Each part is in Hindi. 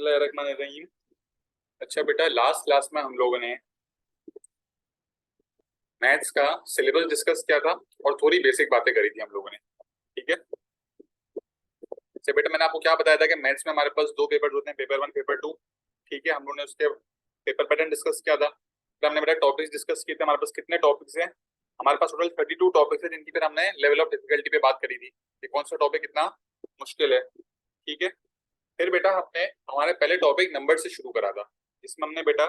बिस्मिल्लाहिर्रहमानिर्रहीम। अच्छा बेटा, लास्ट क्लास में हम लोगों ने मैथ्स का सिलेबस डिस्कस किया था और थोड़ी बेसिक बातें करी थी हम लोगों ने। ठीक है। अच्छा बेटा, मैंने आपको क्या बताया था कि मैथ्स में हमारे पास दो पेपर होते हैं, पेपर वन, पेपर टू। ठीक है। हम लोगों ने उसके पेपर पैटर्न डिस्कस किया था, फिर हमने बेटा टॉपिक्स डिस्कस किए थे। हमारे पास कितने टॉपिक्स हैं? हमारे पास टोटल 32 टॉपिक्स है, जिनकी फिर हमने लेवल ऑफ डिफिकल्टी पे बात करी थी कि कौन सा टॉपिक कितना मुश्किल है। ठीक है। फिर बेटा हमने हमारे पहले टॉपिक नंबर से शुरू करा था, जिसमें हमने बेटा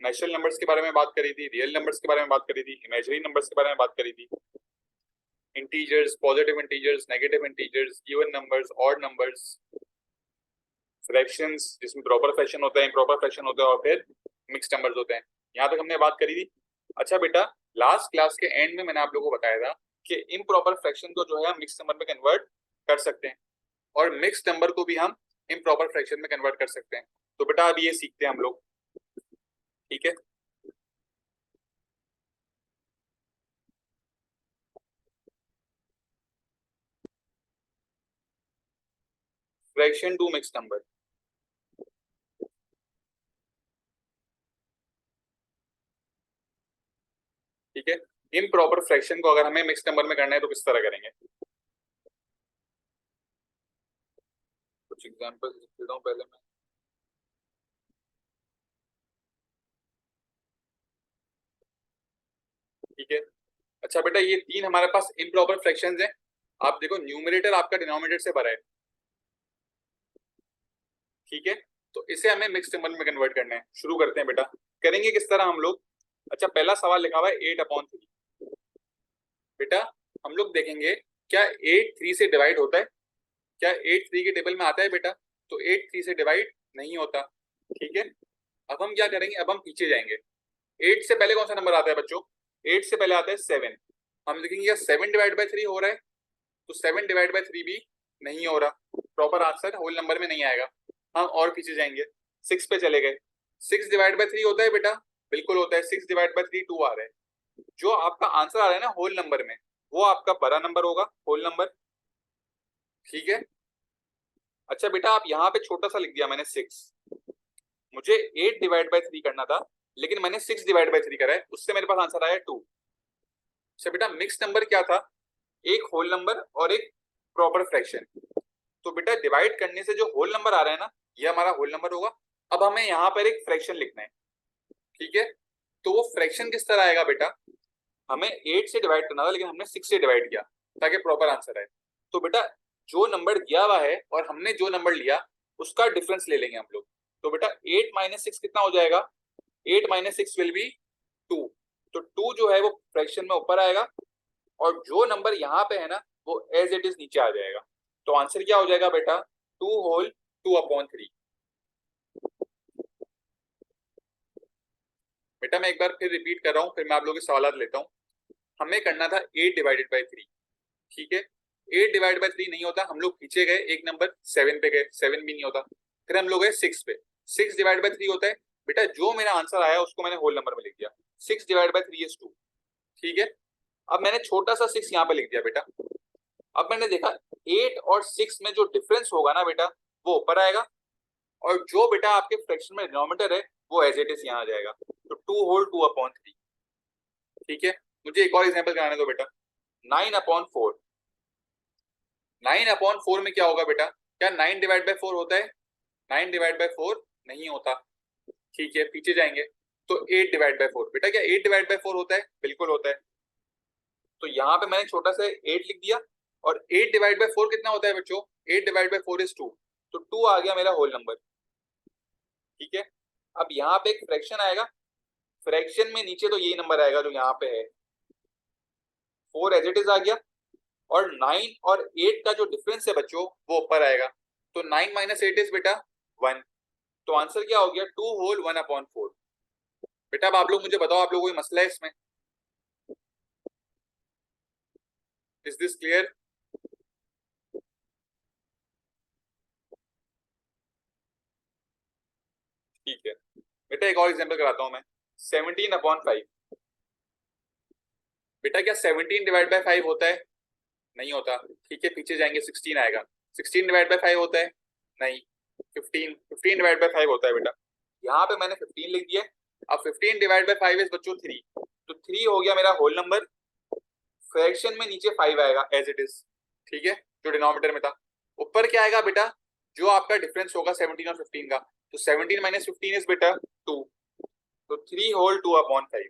नेचुरल नंबर्स के बारे में बात करी थी, रियल नंबर्स के बारे में बात करी थी, इमेजिनरी नंबर्स के बारे में बात करी थी, integers, positive integers, negative integers, even numbers, odd numbers, fractions जिसमें प्रॉपर फ्रैक्शन होता है, इम्प्रॉपर फ्रैक्शन होता है, और फिर मिक्स्ड नंबर्स होते हैं। यहाँ तक हमने बात करी थी। अच्छा बेटा, लास्ट क्लास के एंड में मैंने आप लोगों को बताया था कि इम्प्रॉपर फ्रैक्शन को जो है हम मिक्स्ड नंबर में कन्वर्ट कर सकते हैं, और मिक्स्ड नंबर को भी हम इम्प्रॉपर फ्रैक्शन में कन्वर्ट कर सकते हैं। तो बेटा अब ये सीखते हैं हम लोग। ठीक है। Fraction to mixed number. ठीक है। इम्प्रॉपर फ्रैक्शन को अगर हमें मिक्स नंबर में करना है तो किस तरह करेंगे? कुछ एग्जांपल देता हूँ पहले मैं। ठीक है। अच्छा बेटा, ये तीन हमारे पास इम्प्रॉपर फ्रैक्शंस हैं। आप देखो, न्यूमरेटर आपका डिनोमिनेटर से भरा है। ठीक है। तो इसे हमें मिक्स नंबर में कन्वर्ट करना है। शुरू करते हैं बेटा। करेंगे किस तरह हम लोग? अच्छा, पहला सवाल लिखा हुआ है 8/3। बेटा हम लोग देखेंगे, क्या 8 3 से डिवाइड होता है? क्या 8 3 के टेबल में आता है बेटा? तो 8 3 से डिवाइड नहीं होता। ठीक है। अब हम क्या करेंगे, अब हम पीछे जाएंगे। 8 से पहले कौन सा नंबर आता है बच्चों? 8 से पहले आता है 7। हम देखेंगे क्या 7/3 हो रहा है? तो 7/3 भी नहीं हो रहा। प्रॉपर आंसर होल नंबर में नहीं आएगा। हम और पीछे जाएंगे, 6 पे चले गए। 6/3 होता है बेटा? बिल्कुल होता है। 6/3 2 आ रहा है। जो आपका आंसर आ रहा है ना होल नंबर में, वो आपका बड़ा नंबर होगा, होल नंबर। ठीक है। अच्छा बेटा, आप यहाँ पे छोटा सा लिख दिया मैंने 6। मुझे 8/3 करना था, लेकिन मैंने 6/3 करा है, उससे मेरे पास आंसर आया 2। अच्छा बेटा, मिक्स नंबर क्या था? एक होल नंबर और एक प्रॉपर फ्रैक्शन। तो बेटा डिवाइड करने से जो होल नंबर आ रहा है ना, ये हमारा होल नंबर होगा। अब हमें यहाँ पर एक फ्रैक्शन लिखना है। ठीक है। तो वो फ्रैक्शन किस तरह आएगा बेटा? हमें 8 से डिवाइड करना था, लेकिन हमने 6 से डिवाइड किया ताकि प्रॉपर आंसर आए। तो बेटा जो नंबर दिया हुआ है और हमने जो नंबर लिया, उसका डिफरेंस ले लेंगे हम लोग। तो बेटा 8 - 6 कितना हो जाएगा? 8 - 6 विल बी 2। तो 2 जो है वो फ्रैक्शन में ऊपर आएगा, और जो नंबर यहाँ पे है ना, वो एज इट इज नीचे आ जाएगा। तो आंसर क्या हो जाएगा बेटा? 2/2/3। बेटा मैं एक बार फिर रिपीट कर रहा हूँ, फिर मैं आप लोगों के सवाल लेता हूँ। हमें करना था 8/3। ठीक है। 8/3 नहीं होता, हम लोग पीछे गए एक नंबर 7 पे गए, 7 भी नहीं होता। फिर हम लोग गए 6 पे। 6/3 होता है। बेटा जो मेरा आंसर आया उसको मैंने होल नंबर में लिख दिया। 6/3 is 2। ठीक है। अब मैंने छोटा सा 6 यहाँ पे लिख दिया बेटा। अब मैंने देखा 8 और 6 में जो डिफरेंस होगा ना बेटा, वो ऊपर आएगा, और जो बेटा आपके फ्रैक्शन में डिनोमिनेटर है, वो एज इट इज यहाँ आ जाएगा। तो 2/2/3। ठीक है। मुझे एक और एग्जाम्पल कराने दो बेटा। 9/4। 9/4 में क्या होगा बेटा? क्या 9/4 होता है? 9/4 नहीं होता। ठीक है, पीछे जाएंगे। तो 8/4। बेटा क्या 8/4 होता है? बिल्कुल होता है। तो यहाँ पे मैंने छोटा सा 8 लिख दिया। और 8/4 कितना होता है बच्चों? 8/4 is 2। तो 2 आ गया मेरा होल नंबर। ठीक है। अब यहाँ पे एक फ्रैक्शन आएगा। फ्रैक्शन में नीचे तो यही नंबर आएगा जो यहाँ पे है, 4 एज इट इज आ गया। और 9 और 8 का जो डिफरेंस है बच्चों, वो ऊपर आएगा। तो 9 - 8 इज बेटा 1। तो आंसर क्या हो गया? 2/1/4। बेटा अब आप लोग मुझे बताओ, आप लोगों को कोई मसला है इसमें? Is this clear? ठीक है। बेटा एक और एग्जांपल कराता हूं मैं। 17/5। बेटा क्या 17/5 होता है? नहीं होता। ठीक है, पीछे जाएंगे 16 आएगा। 16/5 होता है? नहीं। 15, 15 डिवाइड बाय 5 होता है बेटा। यहाँ पे मैंने 15 लिख दिया। अब 15 डिवाइड बाय 5 इज बच्चों 3, तो 3 हो गया मेरा होल नंबर। फ्रैक्शन में नीचे 5 आएगा एज इट इज, ठीक है, जो डिनोमिनेटर में था। ऊपर क्या आएगा बेटा, जो आपका डिफरेंस होगा 17 और 15 का, तो 17 माइनस 15 इज बेटा 2, तो 3 होल 2 अपॉन 5।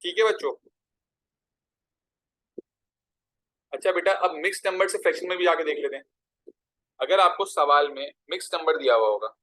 ठीक है बच्चों। अच्छा बेटा, अब मिक्स नंबर से फ्रैक्शन में भी आके देख लेते हैं। अगर आपको सवाल में मिक्स नंबर दिया हुआ होगा,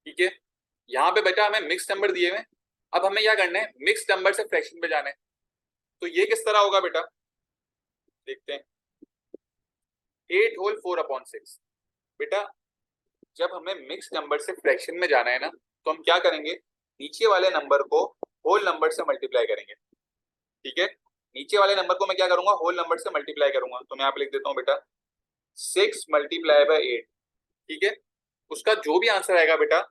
ठीक है, यहाँ पे बेटा हमें मिक्स नंबर दिए हुए। अब हमें क्या करना है, मिक्स नंबर से फ्रैक्शन में जाना है। तो ये किस तरह होगा बेटा, देखते हैं। 8 होल 4 अपॉन 6। बेटा जब हमें मिक्स नंबर से फ्रैक्शन में जाना है ना, तो हम क्या करेंगे, नीचे वाले नंबर को होल नंबर से मल्टीप्लाई करेंगे। ठीक है, नीचे वाले नंबर को मैं क्या करूंगा, होल नंबर से मल्टीप्लाई करूंगा। तो मैं यहाँ पे लिख देता हूँ बेटा 6 मल्टीप्लाई बाय 8। ठीक है, उसका जो भी आंसर आएगा बेटा,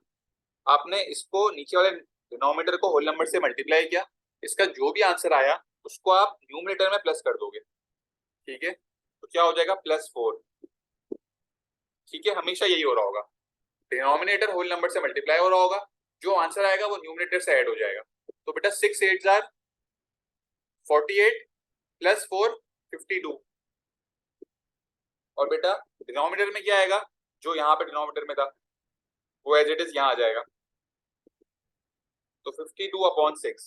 आपने इसको नीचे वाले डिनोमिनेटर को होल नंबर से मल्टीप्लाई किया, इसका जो भी आंसर आया उसको आप न्यूमरेटर में प्लस कर दोगे। ठीक है, तो क्या हो जाएगा +4। ठीक है, हमेशा यही हो रहा होगा, डिनोमिनेटर होल नंबर से मल्टीप्लाई हो रहा होगा, जो आंसर आएगा वो न्यूमरेटर से ऐड हो जाएगा। तो बेटा 6 8 जार 48 +4 52। और बेटा डिनोमिनेटर में क्या आएगा, जो यहाँ पे डिनोमिनेटर में था वो एज इट इज यहाँ आ जाएगा, तो 52 अपॉन 6।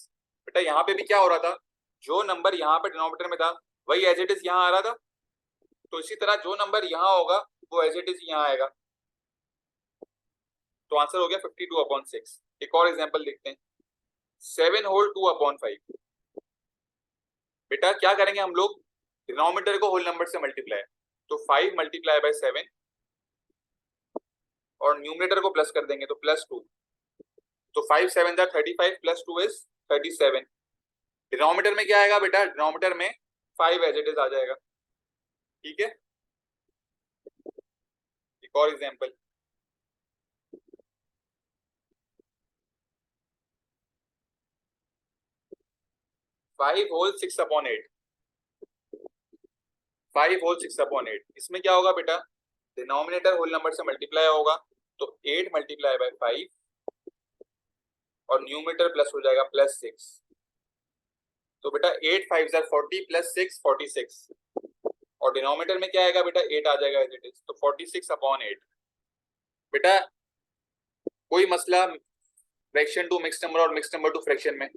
बेटा यहाँ पे भी क्या हो रहा था, जो नंबर यहाँ पे डिनोमिनेटर में था वही एज इट इज यहाँ आ रहा था, तो इसी तरह जो नंबर यहाँ होगा वो एज इट इज यहाँ आएगा। तो आंसर हो गया 52 अपॉन 6। एक और एग्जाम्पल देखते हैं, 7 होल 2 अपॉन 5। बेटा क्या करेंगे हम लोग, डिनोमिनेटर को होल नंबर से मल्टीप्लाई, तो 5 मल्टीप्लाई बाय 7 और न्यूमरेटर को प्लस कर देंगे तो +2। तो 5 7 जार 35 +2 इज 37। डिनोमिनेटर में क्या आएगा बेटा, डिनोमिनेटर में 5 एज इट इज आ जाएगा। ठीक है, एक और example, 5 whole 6 upon 8। 5 whole 6 upon 8, इसमें क्या होगा बेटा, डिनोमिनेटर होल नंबर से मल्टीप्लाई होगा, तो 8 मल्टीप्लाई बाय 5 और न्यूमरेटर प्लस हो जाएगा +6। तो बेटा 8 5 जार 40 +6 46। और डिनोमिनेटर में क्या आएगा बेटा, 8 आ जाएगा एज इट इज, तो 46 अपॉन 8। बेटा कोई मसला फ्रैक्शन टू मिक्स नंबर और मिक्स नंबर टू फ्रैक्शन में,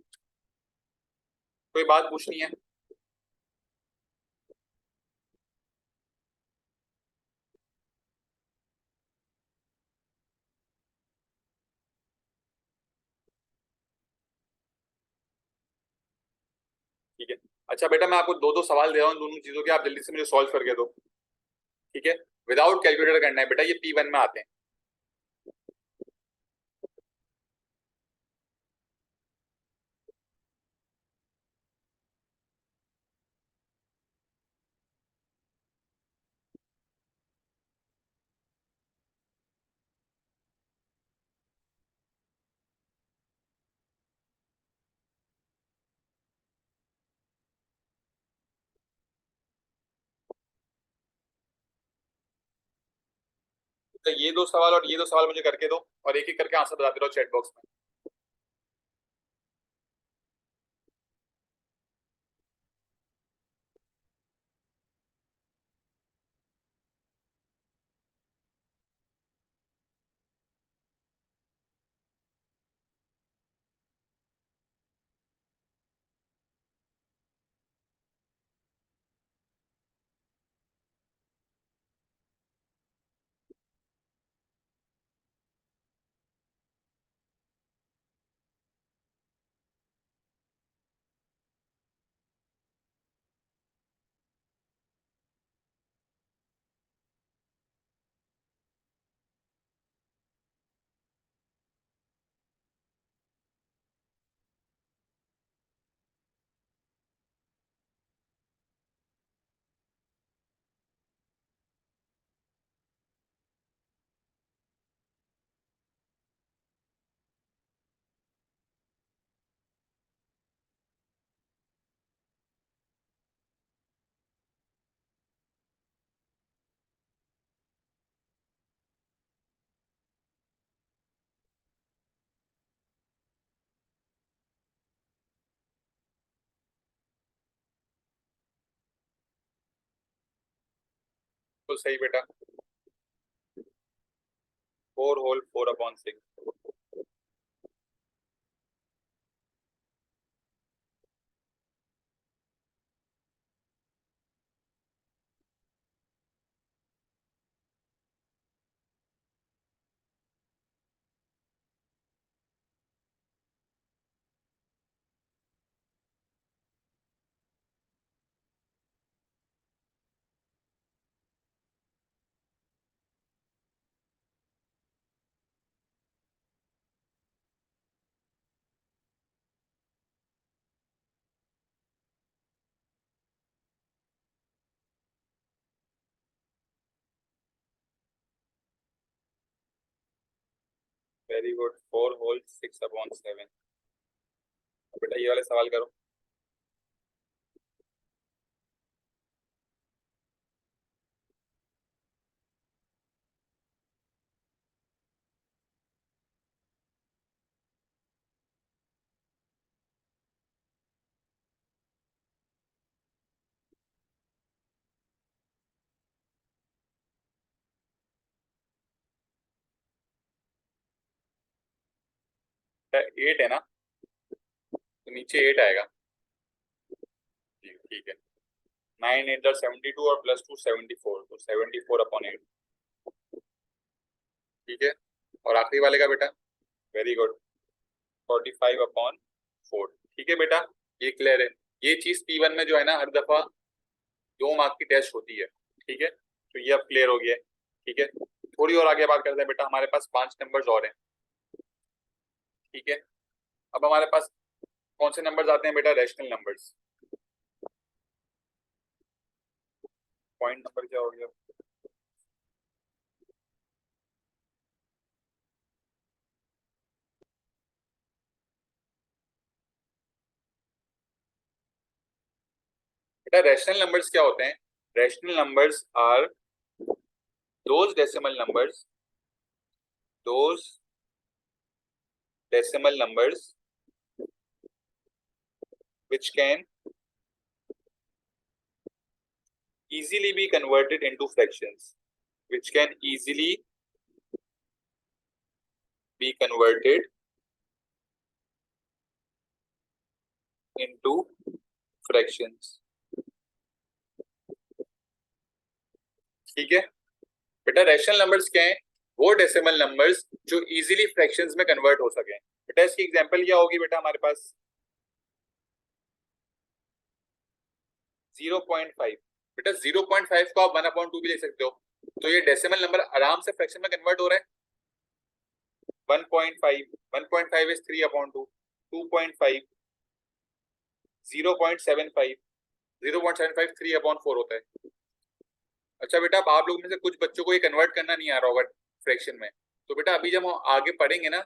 कोई बात पूछनी है? ठीक है, अच्छा बेटा मैं आपको दो दो सवाल दे रहा हूँ, दोनों चीजों के आप जल्दी से मुझे सॉल्व करके दो। ठीक है, विदाउट कैलकुलेटर करना है बेटा, ये P1 में आते हैं। तो ये दो सवाल और ये दो सवाल मुझे करके दो, और एक एक करके आंसर बताते रहो चैट बॉक्स में। बिल्कुल सही बेटा, 4 होल 4/6। Very good, 4 whole 6/7। बेटा ये वाले सवाल करो। बेटा 8 है ना, तो नीचे 8 आएगा। जी ठीक है। 9 8 72 और +2 74, तो 74/8। ठीक है। और आखिरी वाले का बेटा, वेरी गुड, 45/4। ठीक है बेटा, ये क्लियर है। ये चीज P1 में जो है ना, हर दफा 2 मार्क की टेस्ट होती है। ठीक है, तो ये अब क्लियर हो गया है। ठीक है, थोड़ी और आगे बात करते हैं बेटा, हमारे पास 5 नंबर्स और हैं। ठीक है, अब हमारे पास कौन से नंबर्स आते हैं बेटा? Rational numbers. पॉइंट नंबर क्या हो गया? बेटा रैशनल नंबर्स क्या होते हैं? Rational numbers are those decimal numbers, those decimal numbers which can easily be converted into fractions, which can easily be converted into fractions। ठीक है बेटा, रैशनल नंबर्स क्या है? वो डेसिमल नंबर्स जो इजीली फ्रैक्शंस में कन्वर्ट हो सके। बेटा इसकी एग्जांपल क्या होगी बेटा हमारे पास? 0.5। बेटा 0.5 को आप 1/2 भी ले सकते हो, तो ये डेसिमल नंबर आराम से फ्रैक्शन में कन्वर्ट हो रहा है। 1.5, 1.5 इज 3/2, 2.5, 0.75, 0.75 3/4 होता है। अच्छा बेटा, अब आप लोगों में से कुछ बच्चों को ये कन्वर्ट करना नहीं आ रहा होगा फ्रैक्शन में, तो बेटा अभी जब हम आगे पढ़ेंगे ना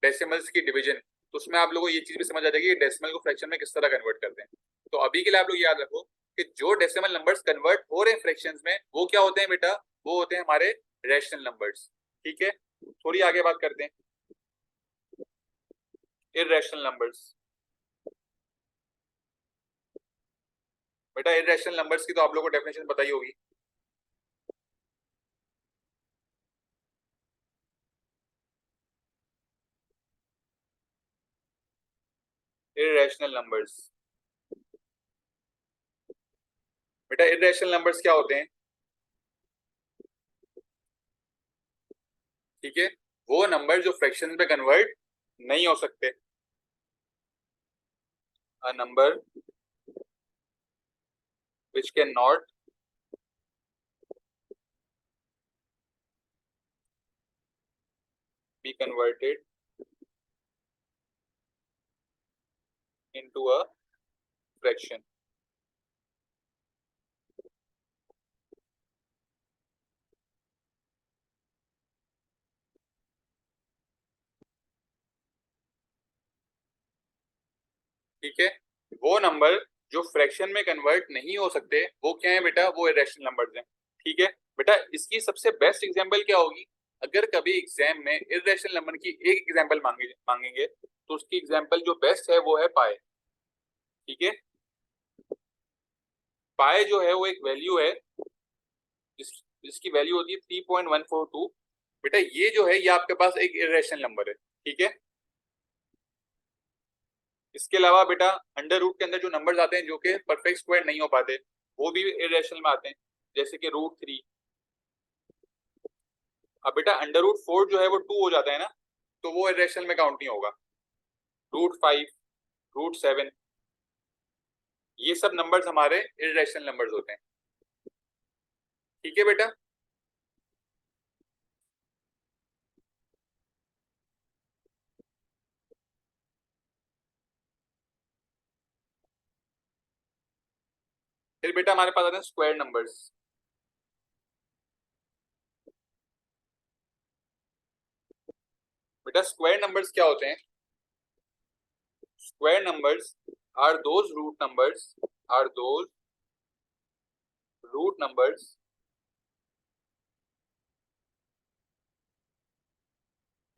डेसिमल्स की डिवीजन, तो उसमें आप लोगों को ये चीज भी समझ आ जाएगी कि डेसिमल को फ्रैक्शन में किस तरह कन्वर्ट करते हैं। तो अभी के लिए आप लोग याद रखो कि जो डेसिमल नंबर्स कन्वर्ट हो रहे हैं फ्रैक्शंस में, वो क्या होते हैं बेटा? वो होते हैं हमारे रैशनल नंबर्स। ठीक है, थोड़ी आगे बात करते हैं इररेशनल नंबर्स। बेटा इररेशनल नंबर्स की तो आप लोगों को डेफिनेशन बताई होगी। इररेशनल नंबर्स, बेटा इररेशनल नंबर्स क्या होते हैं? ठीक है, वो नंबर जो फ्रैक्शन में कन्वर्ट नहीं हो सकते। A number which cannot be converted into a fraction। ठीक है, वो नंबर जो फ्रैक्शन में कन्वर्ट नहीं हो सकते वो क्या है बेटा? वो इरेशनल नंबर्स हैं। ठीक है बेटा, इसकी सबसे बेस्ट एग्जांपल क्या होगी? अगर कभी एग्जाम में इरेशनल नंबर की एक एग्जांपल मांगेंगे तो उसकी एग्जांपल जो बेस्ट है वो है पाई। ठीक है, पाई जो है वो एक वैल्यू है इसकी वैल्यू होती है 3.142। बेटा ये जो है ये आपके पास एक इरेशनल नंबर है, ठीक है। इसके अलावा बेटा अंडर रूट के अंदर जो नंबर्स आते हैं जो कि परफेक्ट स्क्वायर नहीं हो पाते वो भी इरेशनल में आते हैं, जैसे कि √3। अब बेटा अंडर रूट 4 जो है वो 2 हो जाता है ना, तो वो इरेशनल में काउंट नहीं होगा। √5, √7, ये सब नंबर्स हमारे इरेशनल नंबर्स होते हैं, ठीक है बेटा। फिर बेटा हमारे पास आते हैं स्क्वायर नंबर्स। बेटा स्क्वायर नंबर्स क्या होते हैं? Square numbers are those root numbers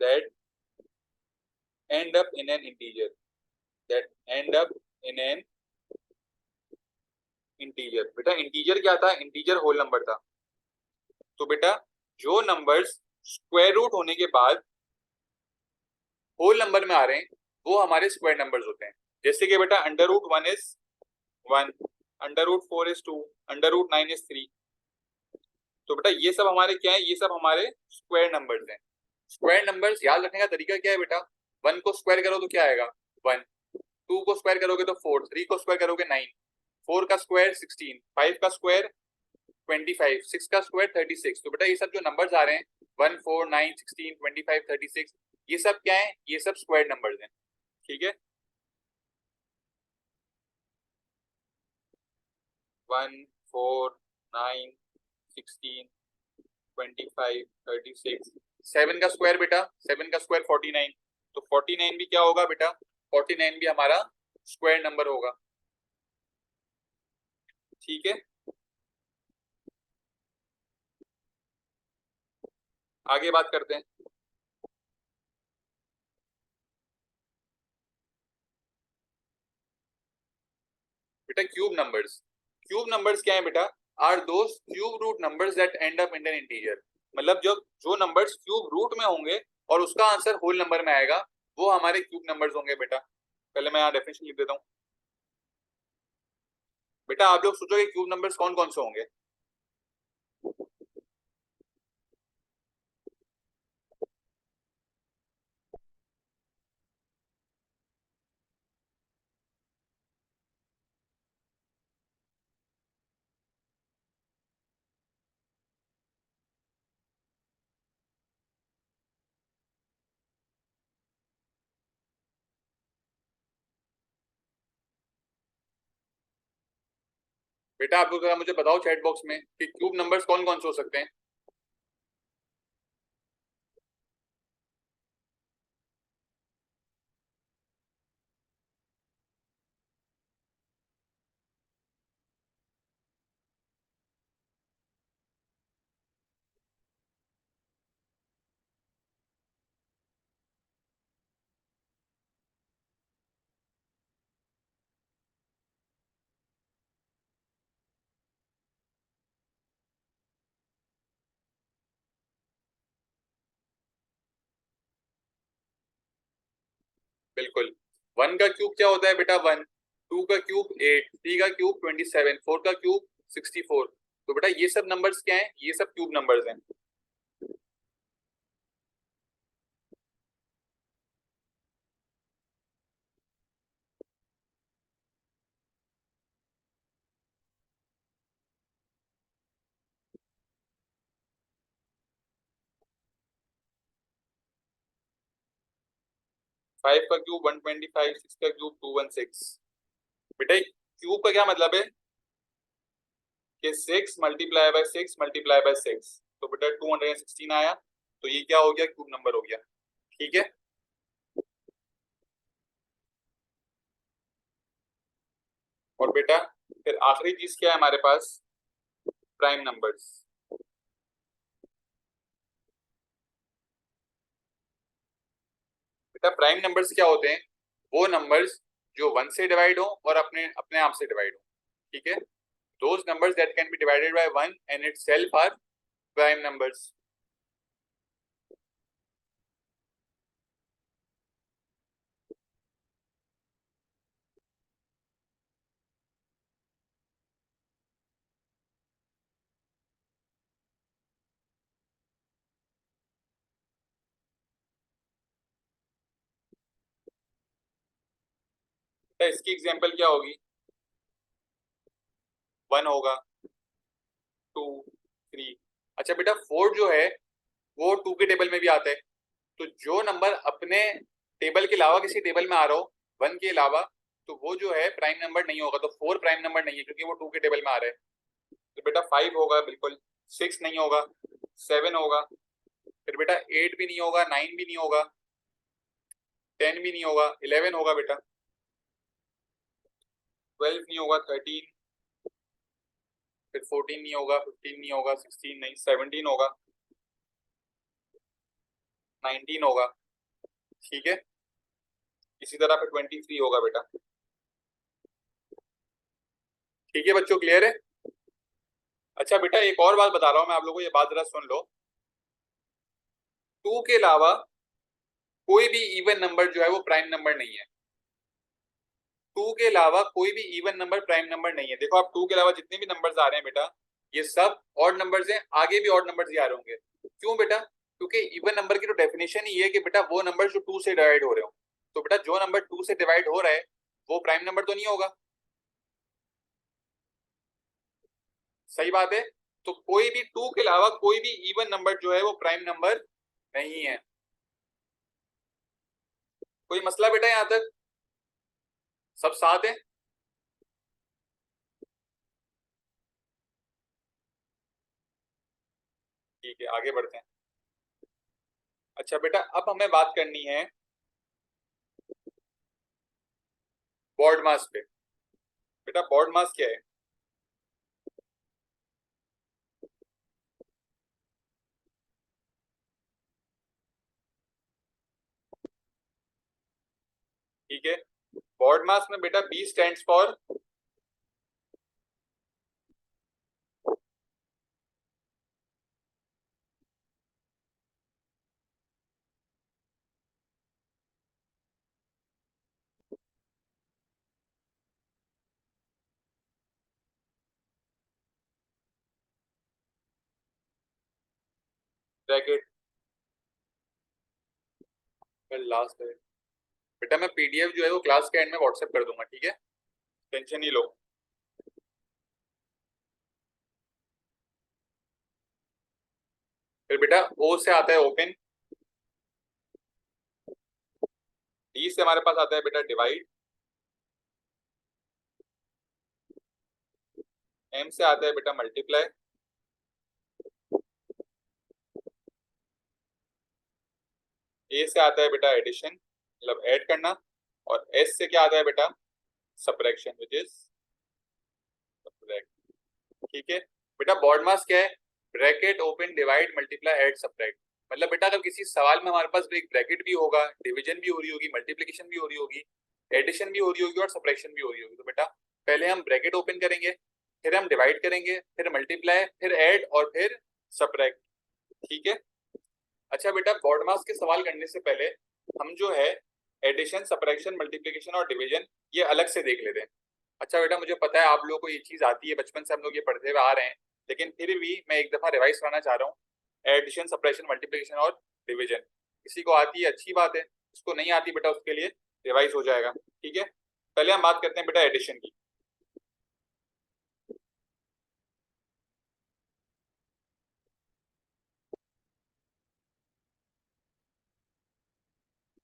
that end up in an integer, that end up in an integer। बेटा इंटीजर क्या था? इंटीजर होल नंबर था। तो बेटा जो नंबर्स स्क्वायर रूट होने के बाद होल नंबर में आ रहे हैं वो हमारे स्क्वायर नंबर्स होते हैं। जैसे कि बेटा √1 इज 1, √4 इज 2, √9 इज 3। तो बेटा ये सब हमारे क्या है? ये सब हमारे स्क्वायर नंबर्स हैं। स्क्वायर नंबर्स याद रखने का तरीका क्या है बेटा? 1 को स्क्वायर करो तो क्या आएगा? 1, 2 को स्क्वायर करोगे तो 4, 3 को स्क्वायर करोगे 9, 4 का स्क्वायर 16, 5 का स्क्वायर 25, 6 का स्क्वायर 36। तो बेटा ये सब जो नंबर्स आ रहे हैं 1, 4, 9, 16, 25, 36, ये सब क्या है? ये सब स्क्वायर नंबर्स हैं, ठीक है। 1, 4, 9, 16, 25, 36, 7 का स्क्वायर बेटा, 7 का स्क्वायर 49। तो 49 भी क्या होगा बेटा? 49 भी हमारा स्क्वायर नंबर होगा, ठीक है। आगे बात करते हैं। बेटा क्यूब नंबर्स क्या है बेटा? Are those cube root numbers that end up in an integer. मतलब जो नंबर्स क्यूब रूट में होंगे और उसका आंसर होल नंबर में आएगा वो हमारे क्यूब नंबर्स होंगे बेटा। पहले मैं यहाँ डेफिनेशन लिख देता हूँ। बेटा आप लोग सोचोगे क्यूब नंबर्स कौन कौन से होंगे? बेटा आप लोग जरा मुझे बताओ चैट बॉक्स में कि क्यूब नंबर्स कौन कौन से हो सकते हैं। बिल्कुल। 1 का क्यूब क्या होता है बेटा? 1, 2 का क्यूब 8, 3 का क्यूब 27, 4 का क्यूब 64। तो बेटा ये सब नंबर्स क्या है? ये सब क्यूब नंबर्स हैं। 5 का क्यूब 125, 6 का क्यूब 216। बेटा क्यूब का क्या मतलब है कि 6 मल्टीप्लाई बाय 6 मल्टीप्लाई बाय 6, तो बेटा 216 आया। तो ये क्या हो गया? क्यूब नंबर हो गया, ठीक है। और बेटा फिर आखिरी चीज क्या है हमारे पास? Prime numbers. बेटा प्राइम नंबर्स क्या होते हैं? वो नंबर्स जो 1 से डिवाइड हो और अपने अपने आप से डिवाइड हो, ठीक है। those numbers that can be divided by 1 and itself are prime numbers. तो इसकी एग्जांपल क्या होगी? 1 होगा, 2, 3। अच्छा बेटा 4 जो है वो 2 के टेबल में भी आता है, तो जो नंबर अपने टेबल के अलावा किसी टेबल में आ रहा हो 1 के अलावा, तो वो जो है प्राइम नंबर नहीं होगा। तो 4 प्राइम नंबर नहीं है क्योंकि वो 2 के टेबल में आ रहा है। तो बेटा 5 होगा बिल्कुल, 6 नहीं होगा, 7 होगा, फिर बेटा 8 भी नहीं होगा, 9 भी नहीं होगा, 10 भी नहीं होगा, 11 होगा बेटा, 12 नहीं होगा, 13, फिर 14 नहीं होगा, 15 नहीं होगा, 16 नहीं, 17 होगा, 19 होगा, ठीक है। इसी तरह फिर 23 होगा बेटा। ठीक है बच्चों, क्लियर है? अच्छा बेटा एक और बात बता रहा हूं मैं आप लोगों को, ये बात जरा सुन लो। 2 के अलावा कोई भी इवन नंबर जो है वो प्राइम नंबर नहीं है। 2 के अलावा कोई भी इवन नंबर प्राइम नंबर नहीं है। देखो आप 2 के अलावा जितने भी नंबर्स आ रहे हैं बेटा, ये सब ऑड नंबर्स हैं, आगे भी ऑड नंबर्स ही आ रहे होंगे। क्यों बेटा? क्योंकि इवन नंबर की तो डेफिनेशन ही है कि बेटा वो नंबर जो 2 से डिवाइड हो रहे हो। तो बेटा जो नंबर 2 से डिवाइड हो रहा है वो प्राइम नंबर तो नहीं होगा, सही बात है। तो कोई भी 2 के अलावा कोई भी इवन नंबर जो है वो प्राइम नंबर नहीं है। कोई मसला बेटा यहां तक? सब साथ है? ठीक है आगे बढ़ते हैं। अच्छा बेटा अब हमें बात करनी है बॉड मास पे। बेटा बॉड मास क्या है? ठीक है, बॉड मास में बेटा B stands for bracket. Last है बेटा, मैं पीडीएफ जो है वो क्लास के एंड में व्हाट्सएप कर दूंगा, ठीक है, टेंशन नहीं लो। फिर बेटा ओ से आता है ओपन, डी से हमारे पास आता है बेटा डिवाइड, एम से आता है बेटा मल्टीप्लाई, ए से आता है बेटा एडिशन मतलब ऐड करना, और एस से क्या आता है बेटा? Subtraction which is subtract. ठीक है बेटा, बॉड मास क्या है? Bracket open divide multiply add subtract. मतलब बेटा अगर किसी सवाल में हमारे पास एक ब्रैकेट भी होगा, डिवीजन भी हो रही होगी, मल्टीप्लिकेशन भी हो रही होगी, एडिशन भी हो रही होगी और सब्ट्रैक्शन भी हो रही होगी, तो बेटा पहले हम ब्रैकेट ओपन करेंगे, फिर हम डिवाइड करेंगे, फिर मल्टीप्लाई, फिर ऐड और फिर सब्ट्रैक्ट। ठीक है। अच्छा बेटा बॉड मास के सवाल करने से पहले हम जो है एडिशन, सब्ट्रैक्शन, मल्टीप्लिकेशन और डिवीजन ये अलग से देख लेते हैं। अच्छा बेटा मुझे पता है आप लोगों को ये चीज आती है, बचपन से हम लोग ये पढ़ते हुए आ रहे हैं, लेकिन फिर भी मैं एक दफा रिवाइज कराना चाह रहा हूँ। एडिशन, सब्ट्रैक्शन, मल्टीप्लिकेशन और डिवीजन किसी को आती है अच्छी बात है, इसको नहीं आती बेटा उसके लिए रिवाइज हो जाएगा। ठीक है, पहले हम बात करते हैं बेटा एडिशन की।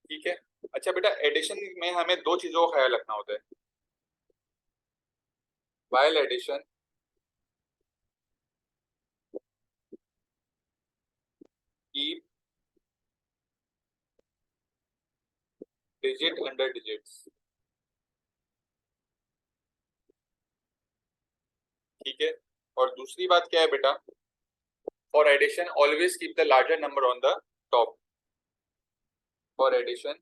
ठीक है। अच्छा बेटा एडिशन में हमें दो चीजों का ख्याल रखना होता है। While addition, keep digit under digits. ठीक है, और दूसरी बात क्या है बेटा? For addition always keep the larger number on the top. For addition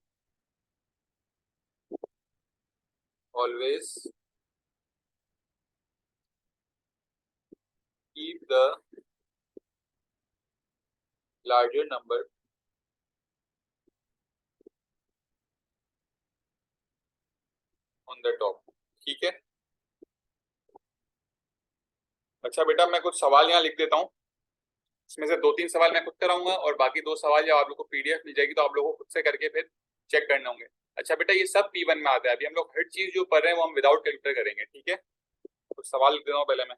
always keep the larger number on the top. ठीक है। अच्छा बेटा मैं कुछ सवाल यहाँ लिख देता हूँ, इसमें से 2-3 सवाल मैं खुद कराऊंगा और बाकी 2 सवाल जब आप लोग को पीडीएफ मिल जाएगी तो आप लोगों को खुद से करके फिर चेक करने होंगे। अच्छा बेटा ये सब P1 में आता है, अभी हम लोग हर चीज जो पढ़ रहे हैं वो हम विदाउट कैलकुलेटर करेंगे। ठीक है, कुछ सवाल लिख देता हूँ पहले मैं।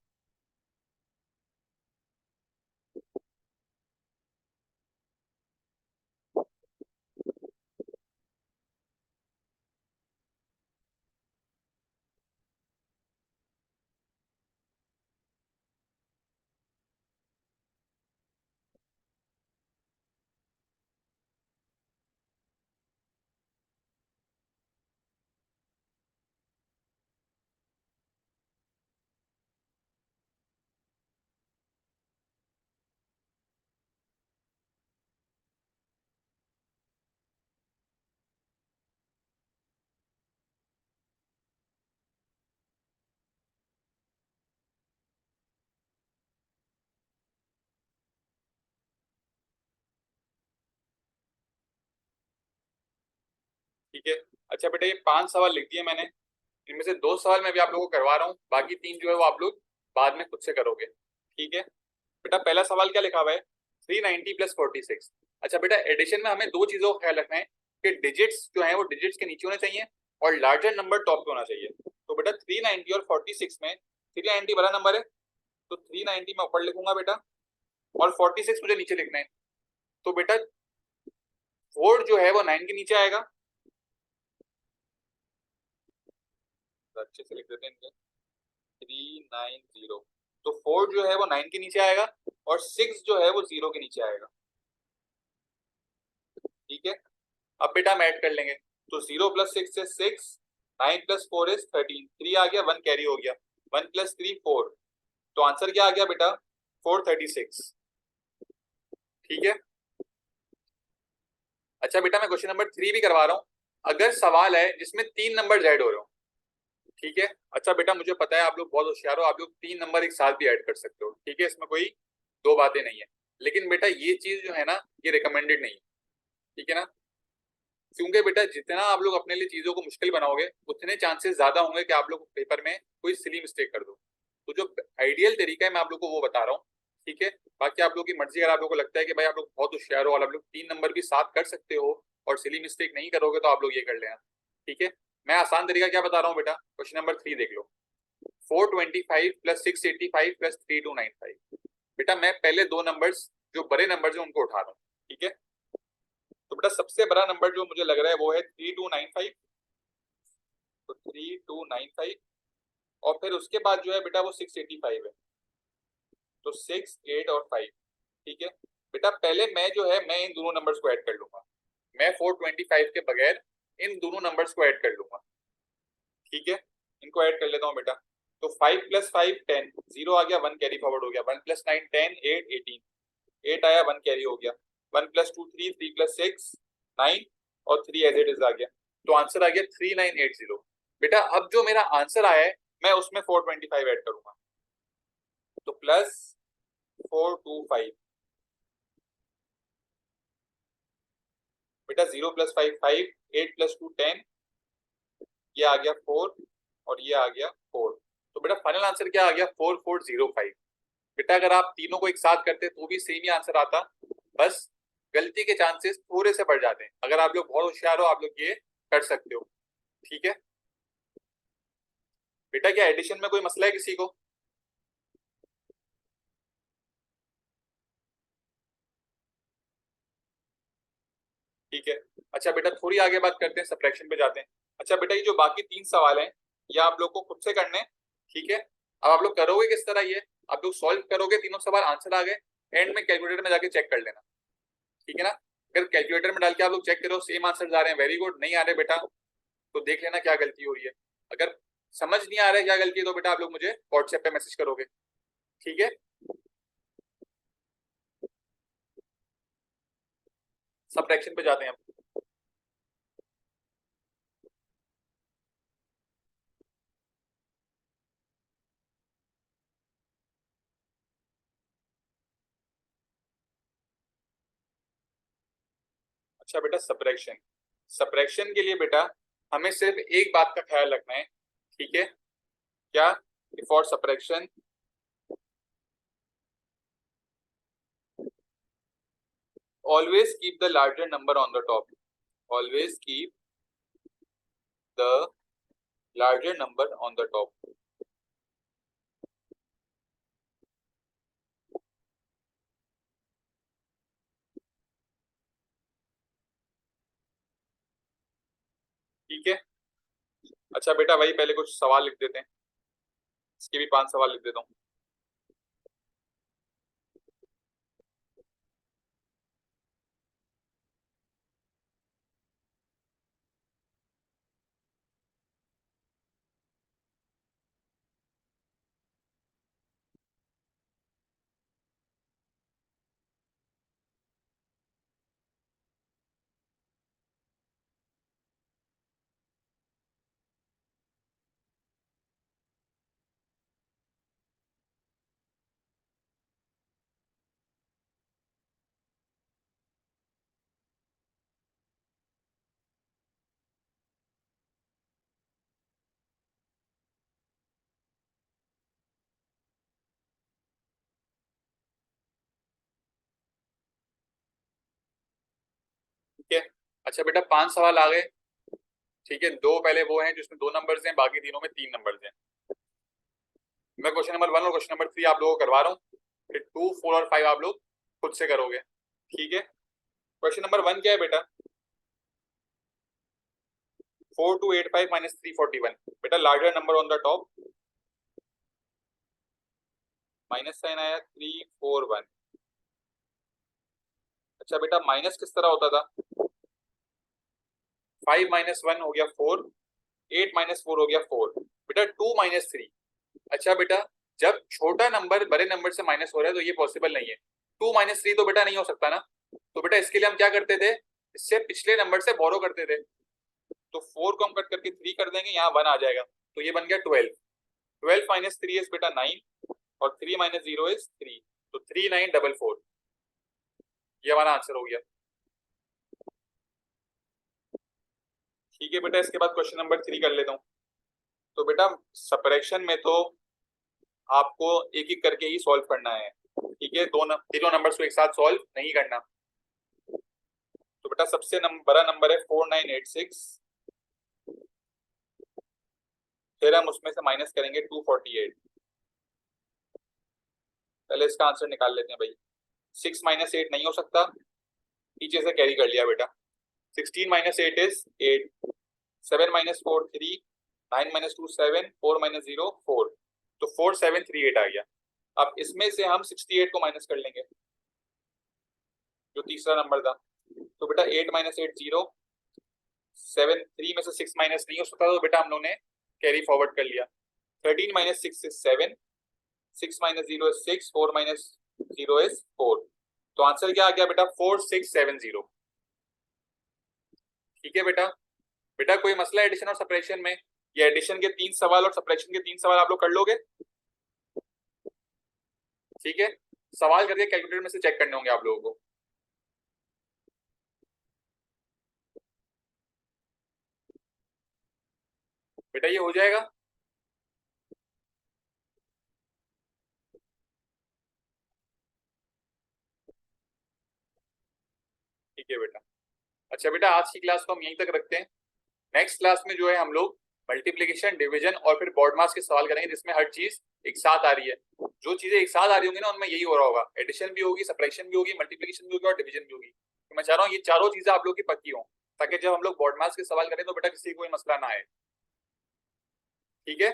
ठीक है। अच्छा बेटा ये 5 सवाल लिख दिए मैंने, इनमें से 2 सवाल मैं भी आप लोगों को करवा रहा हूँ, बाकी 3 जो है वो आप लोग बाद में खुद से करोगे। ठीक है बेटा, पहला सवाल क्या लिखा हुआ है, 390 प्लस 46। अच्छा बेटा एडिशन में हमें 2 चीजों का ख्याल रखना है कि डिजिट्स जो है वो डिजिट्स के नीचे होने चाहिए और लार्जर नंबर टॉप पे होना चाहिए। तो बेटा 390 और 46 में 390 बड़ा नंबर है तो 390 मैं ऊपर लिखूंगा बेटा, और 46 मुझे नीचे लिखना है। तो बेटा 4 जो है वो 9 के नीचे आएगा, तो अच्छे से लिख देते हैं इनके, 390। तो 4 जो है वो 9 के नीचे आएगा और 6 जो है वो 0 के नीचे आएगा। ठीक है, अब बेटा हम ऐड कर लेंगे, तो 0 प्लस 6 इज 6, 9 प्लस 4 इज 13, 3 आ गया, 1 कैरी हो गया, 1 प्लस 3 4। तो आंसर क्या आ गया बेटा, 436। ठीक है। अच्छा बेटा मैं क्वेश्चन नंबर 3 भी करवा रहा हूँ, अगर सवाल है जिसमें 3 नंबर ऐड हो रहे हो। ठीक है। अच्छा बेटा मुझे पता है आप लोग बहुत होशियार हो, आप लोग 3 नंबर एक साथ भी ऐड कर सकते हो। ठीक है, इसमें कोई दो बातें नहीं है, लेकिन बेटा ये चीज जो है ना ये रिकमेंडेड नहीं है। ठीक है ना, क्योंकि बेटा जितना आप लोग अपने लिए चीजों को मुश्किल बनाओगे उतने चांसेस ज्यादा होंगे कि आप लोग पेपर में कोई सिली मिस्टेक कर दो। तो जो आइडियल तरीका है मैं आप लोग को वो बता रहा हूँ। ठीक है, बाकी आप लोग की मर्जी, अगर आप लोग को लगता है कि भाई आप लोग बहुत होशियार हो और आप लोग 3 नंबर भी साथ कर सकते हो और सिली मिस्टेक नहीं करोगे तो आप लोग ये कर लेना। ठीक है, मैं आसान तरीका क्या बता रहा हूँ बेटा, क्वेश्चन नंबर 3 देख लो, 425 प्लस 685 प्लस 3295। बेटा मैं पहले 2 नंबर्स जो बड़े नंबर है उनको उठा रहा हूँ। ठीक है, तो बेटा सबसे बड़ा नंबर जो मुझे लग रहा है वो है 3295, तो 3295, और फिर उसके बाद जो है बेटा वो 685 है, तो 6 8 और 5। ठीक है बेटा, पहले मैं जो है मैं इन दोनों नंबर्स को ऐड कर लूंगा, मैं 425 के बगैर इन दोनों नंबर्स को ऐड कर लूंगा। ठीक है, इनको ऐड कर लेता हूँ बेटा, तो 5 प्लस 5 10, 0 आ गया, 1 कैरी फॉरवर्ड हो गया, 1 प्लस 9 10, 8 18, 8 आया, 1 कैरी हो गया, 1 प्लस 2 3, 3 प्लस 6 9, और 3 एज इट इज आ गया, तो आंसर आ गया 3980। बेटा अब जो मेरा आंसर आया है मैं उसमें 425 ऐड करूंगा, तो प्लस 425। बेटा 0 प्लस 5 5, 8 प्लस 2 10, ये आ गया 4 और ये आ गया 4। तो बेटा फाइनल आंसर क्या आ गया, 4405। बेटा अगर आप तीनों को एक साथ करते तो भी सेम ही आंसर आता, बस गलती के चांसेस थोड़े से बढ़ जाते हैं। अगर आप लोग बहुत होशियार हो आप लोग ये कर सकते हो। ठीक है बेटा, क्या एडिशन में कोई मसला है किसी को? ठीक है। अच्छा बेटा थोड़ी आगे बात करते हैं, सब्ट्रैक्शन पे जाते हैं। अच्छा बेटा ये जो बाकी 3 सवाल हैं ये आप लोग को खुद से करने हैं। ठीक है, अब आप लोग करोगे किस तरह, ये आप लोग सॉल्व करोगे, तीनों सवाल आंसर आ गए, एंड में कैलकुलेटर में जाके चेक कर लेना। ठीक है ना, अगर कैलकुलेटर में डाल के आप लोग चेक करो सेम आंसर आ रहे हैं, वेरी गुड, नहीं आ रहे बेटा तो देख लेना क्या गलती हो रही है। अगर समझ नहीं आ रहा है क्या गलती है तो बेटा आप लोग मुझे व्हाट्सएप पे मैसेज करोगे। ठीक है, सब्ट्रैक्शन पे जाते हैं हम। अच्छा बेटा सब्ट्रैक्शन, सब्ट्रैक्शन के लिए बेटा हमें सिर्फ एक बात का ख्याल रखना है, ठीक है? क्या? For subtraction always keep the larger number on the top, always keep the larger number on the top. ठीक है? अच्छा बेटा वही पहले कुछ सवाल लिख देते हैं, इसके भी 5 सवाल लिख देता हूँ। ठीक है? अच्छा बेटा 5 सवाल आ गए, ठीक है? 2 पहले वो हैं जिसमें 2 नंबर्स हैं, बाकी तीनों में 3 नंबर्स हैं। मैं क्वेश्चन नंबर 1 और क्वेश्चन नंबर 3 आप लोगों को करवा रहा हूँ, फिर 2, 4 और 5 आप लोग खुद से करोगे, ठीक है? क्वेश्चन नंबर 1 क्या है बेटा? 4285 माइनस 341, बेटा larger number on the top, minus sign आया 341। अच्छा बेटा माइनस किस तरह होता था? 5 माइनस 1 हो गया 4, 8 माइनस 4 हो गया 4, बेटा 2 माइनस 3। अच्छा बेटा जब छोटा नंबर बड़े नंबर से माइनस हो रहा है तो ये पॉसिबल नहीं है, 2 माइनस 3 तो बेटा नहीं हो सकता ना। तो बेटा इसके लिए हम क्या करते थे, इससे पिछले नंबर से बोरो करते थे, तो 4 को हम कट करके 3 कर देंगे, यहाँ 1 आ जाएगा, तो ये बन गया 12। 12 माइनस 3 इज बेटा 9 और 3 माइनस 0 इज 3, तो 3944, ये हमारा आंसर हो गया। ठीक है बेटा इसके बाद क्वेश्चन नंबर 3 कर लेता हूँ। तो बेटा सब्ट्रैक्शन में तो आपको एक एक करके ही सॉल्व करना है, ठीक है? तीनों नंबर्स को एक साथ सॉल्व नहीं करना। तो बेटा सबसे बड़ा नंबर है 4986, फिर हम उसमें से माइनस करेंगे 248। पहले इसका आंसर निकाल लेते हैं भाई। 6 माइनस 8 नहीं हो सकता, पीछे से कैरी कर लिया बेटा। 16 minus 8 is 8, 7 minus 4 3, 9 minus 2 7, 4 minus 0 4, तो 4738 आ गया। अब इसमें से हम 68 को माइनस कर लेंगे, जो तीसरा नंबर था। तो बेटा 8 माइनस 8 0, 7 3 में से 6 माइनस नहीं हो सकता, तो बेटा हम लोगों ने कैरी फॉरवर्ड कर लिया। 13 minus 6 is 7, 6 minus 0 is 6, 4 minus 0 is 4, तो आंसर क्या आ गया बेटा 4670। ठीक है बेटा? बेटा कोई मसला एडिशन और सब्ट्रैक्शन में? ये एडिशन के 3 सवाल और सब्ट्रैक्शन के 3 सवाल आप लोग कर लोगे, ठीक है? सवाल करके कैलकुलेटर में से चेक करने होंगे आप लोगों को। बेटा ये हो जाएगा? ठीक है बेटा। अच्छा बेटा आज की क्लास को हम यहीं तक रखते हैं। नेक्स्ट क्लास में जो है हम लोग मल्टीप्लिकेशन, डिवीजन और फिर बॉड मास के सवाल करेंगे, जिसमें हर चीज एक साथ आ रही है। जो चीजें एक साथ आ रही होंगी ना उनमें यही हो रहा होगा, एडिशन भी होगी, सब्ट्रैक्शन भी होगी, मल्टीप्लिकेशन भी होगी और डिवीजन भी होगी। तो मैं चाह रहा हूँ ये चारों चीजें आप लोग की पक्की हो, ताकि जब हम लोग बॉड मास के सवाल करें तो बेटा किसी को कोई मसला ना आए। ठीक है?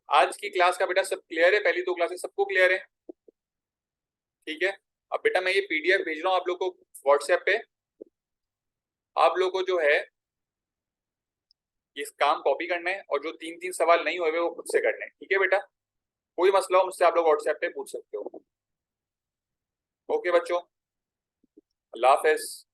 आज की क्लास का बेटा सब क्लियर है? पहली 2 क्लासेस सबको क्लियर है? ठीक है। अब बेटा मैं ये पीडीएफ भेज रहा हूँ आप लोग को व्हाट्सएप पे, आप लोग को जो है ये काम कॉपी करना है और जो 3 सवाल नहीं हुए वो खुद से करने हैं। ठीक है बेटा? कोई मसला हो मुझसे आप लोग व्हाट्सएप पे पूछ सकते हो। ओके बच्चों, अल्लाह हाफिज।